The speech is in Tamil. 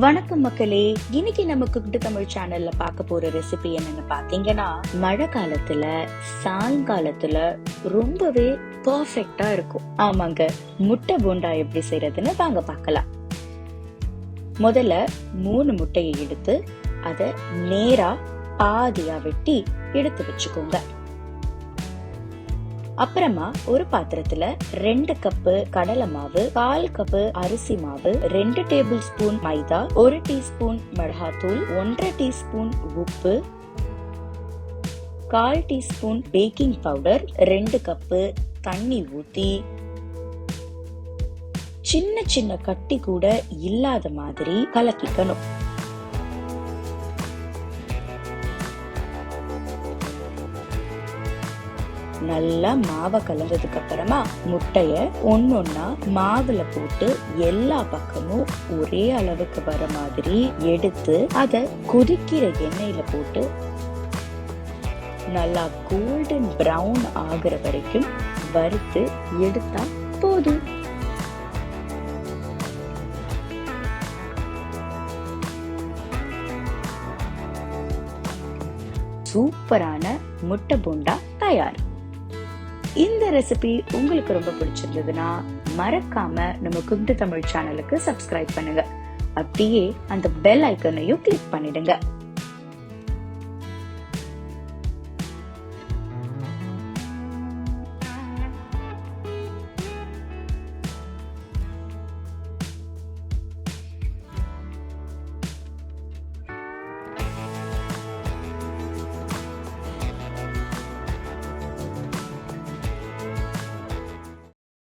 வணக்கம் மக்களே, இன்னைக்கு நம்ம குக்டு தமிழ் சேனல்ல பார்க்க போற ரெசிபி என்னன்னு பாத்தீங்கன்னா, மழை காலத்துல சாயங்காலத்துல ரொம்பவே பர்ஃபெக்டா இருக்கும். ஆமாங்க, முட்டை போண்டா எப்படி செய்யறதுன்னு வாங்க பார்க்கலாம். முதல்ல 3 முட்டையை எடுத்து அதை நேரா பாதியா வெட்டி எடுத்து வச்சுக்கோங்க. அப்புறமா ஒரு பாத்திரத்துல 2 கப்பு கடலை மாவு, 1/4 கப்பு அரிசி மாவு, 2 டேபிள் ஸ்பூன் மைதா, 1 டீஸ்பூன் மிளகாத்தூள், 1/2 டீஸ்பூன் உப்பு, 1/4 டீஸ்பூன் பேக்கிங் பவுடர், 2 கப்பு தண்ணி ஊத்தி சின்ன சின்ன கட்டி கூட இல்லாத மாதிரி கலக்கிக்கணும். நல்லா மாவை கலந்ததுக்கு அப்புறமா முட்டைய ஒன்னொன்னா மாவுல போட்டு எல்லா பக்கமும் ஒரே அளவுக்கு வர மாதிரி எடுத்து அதை கொதிக்கிற எண்ணெயில போட்டு நல்லா கோல்டன் பிரவுன் ஆகுற வரைக்கும் வறுத்து எடுத்தா போதும். சூப்பரான முட்டை போண்டா தயார். இந்த ரெசிபி உங்களுக்கு ரொம்ப பிடிச்சிருந்ததுன்னா மறக்காம நம்ம குக்டு தமிழ் சேனலுக்கு சப்ஸ்கிரைப் பண்ணுங்க. அப்படியே அந்த பெல் ஐக்கனையும் கிளிக் பண்ணிடுங்க.